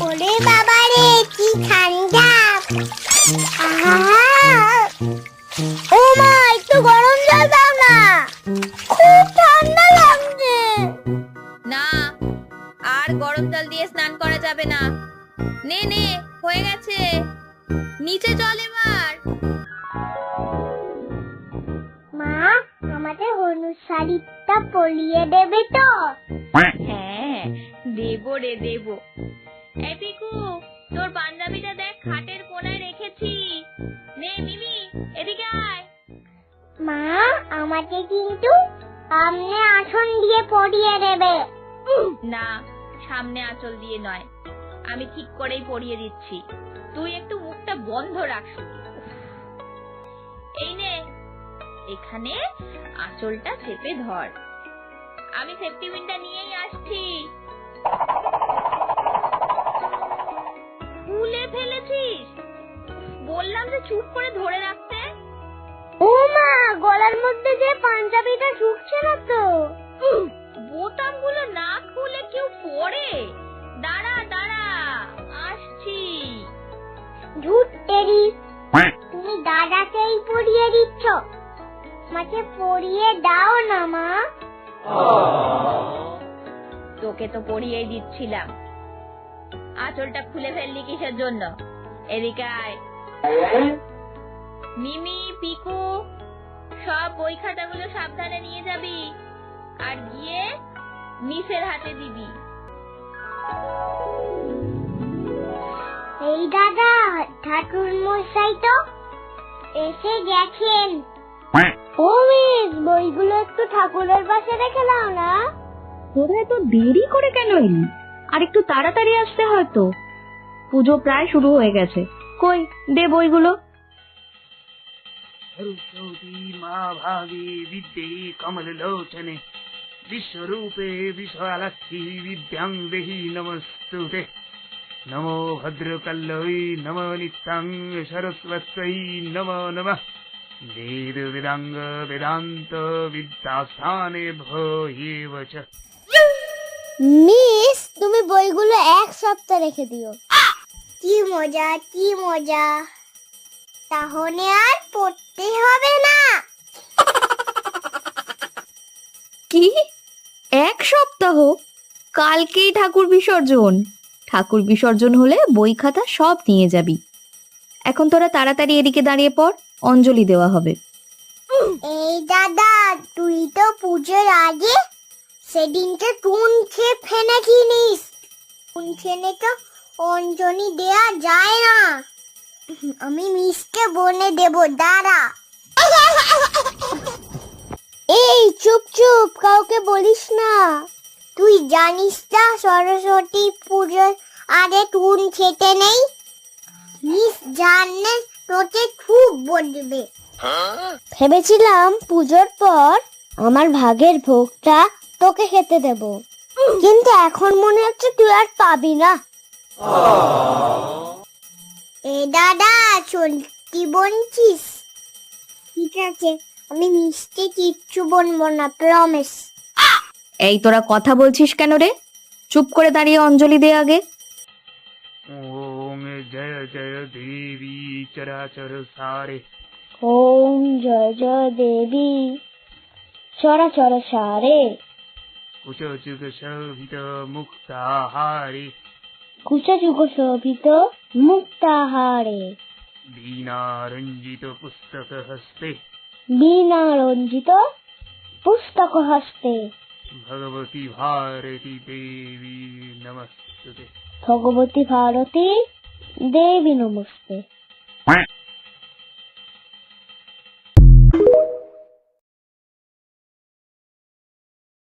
ওরে বাবা রে, কি ঠান্ডা! ও মা, একটু গরম জল দাও না, খুব ঠান্ডা লাগছে। না, আর গরম জল দিয়ে স্নান করা যাবে না। নে নে, হয়ে গেছে, নিচে চল এবার। মা, আমাদের হলুদ শাড়িটা পরিয়ে দেবে তো? হ্যাঁ, দেবো রে দেবো। এই পিকু, তোর পাঞ্জাবিটা দেখ, খাটের কোনায় রেখেছি। নে মিমি, এদিকে আয়। মা, আমাকে কিন্তু সামনে আসন দিয়ে পরিয়ে দেবে। না, সামনে আঁচল দিয়ে নয়, আমি ঠিক করেই পরিয়ে দিচ্ছি। তুই একটু মুখটা বন্ধ রাখ শুধু। এই নে, এখানে আঁচলটা চেপে ধর, আমি সেফটি পিনটা নিয়েই আসছি। খুলে ফেলেছিস? বললাম যে চুপ করে ধরে রাখতে। ও মা, গলার মধ্যে যে পাঞ্জাবিটা ঢুকছে না তো। বোতামগুলো না খুলে কেউ পরে? দাঁড়া দাঁড়া, আসছি। ঝুট তেরি, তুমি দাদাকেই পরিয়ে দিচ্ছ, আমাকে পরিয়ে দাও না মা। তোকে তো পরিয়েই দিচ্ছিলাম, আঁচলটা খুলে ফেললি কিসের জন্য? এদিকে আয়। মিমি, পিকু, সব বই খাতাগুলো সাবধানে নিয়ে যাবি, আর গিয়ে মিসের হাতে দিবি। এই দাদা, ঠাকুর মশাই তো এসে গেছেন। ও মিস, বইগুলো একটু ঠাকুরের পাশে রেখে দাও না। তোরা এত দেরি করে কেন এলি? আর একটু তাড়াতাড়ি আসতে হয়তো, পুজো প্রায় শুরু হয়ে গেছে। কই, দে বইগুলো। सरस्वती माँ भागे विद्ये कमललोचने विश्वरूपे विशालक्षी विद्यां देहि नमस्तुते। नमो भद्रकल्लवे नमो नित्यां सरस्वत्यै नमो नमः। वेद वेदांग वेदांत विद्यास्थाने भयेव च। মিস, তুমি বইগুলো এক সপ্তাহ রেখে দিও। কি মজা, কি মজা, তাহলে আর পড়তে হবে না। কি, এক সপ্তাহ? কালকেই ঠাকুর বিসর্জন। ঠাকুর বিসর্জন হলে বই খাতা সব নিয়ে যাবি। এখন তোরা তাড়াতাড়ি এদিকে দাঁড়িয়ে পড়, অঞ্জলি দেওয়া হবে। এই দাদা, তুই তো পুজোর আগে সেদিনকে কোন খেয়ে ফেনেছিস। কোন ছেনে তো অঞ্জলি দেয়া যায় না। আমি মিসকে বনে দেব, দাঁড়া। এই চুপ চুপ, কাউকে বলিস না। তুই জানিস না সরস্বতী পুজোর আগে টুন খেতে নেই? মিস জানলে তোকে খুব বলবে। ভেবেছিলাম পুজোর পর আমার ভাগের ভোগটা তোকে খেতে দেব, কিন্তু এখন মনে হচ্ছে তুই আর পাবি না। এ দাদা, সত্যি বলছিস? ঠিক আছে, আমি মিষ্টি কিচ্ছু বলবো না, প্রমিস। এই তোরা কথা বলছিস কেন রে? চুপ করে দাঁড়িয়ে অঞ্জলি দে আগে। ओम जय जय देवी चराचर सारे। ওম জয় জয় দেবী চরাচর সারে। कुचजुग शोभित मुक्ताहारे। কুচযুগ শোভিত মুক্তাহারে। वीणा रंजित पुस्तक हस्ते। বীণা রঞ্জিত পুস্তক হস্তে। भगवती भारती देवी नमस्तुते। ভগবতী ভারতী দেবী নমস্তে।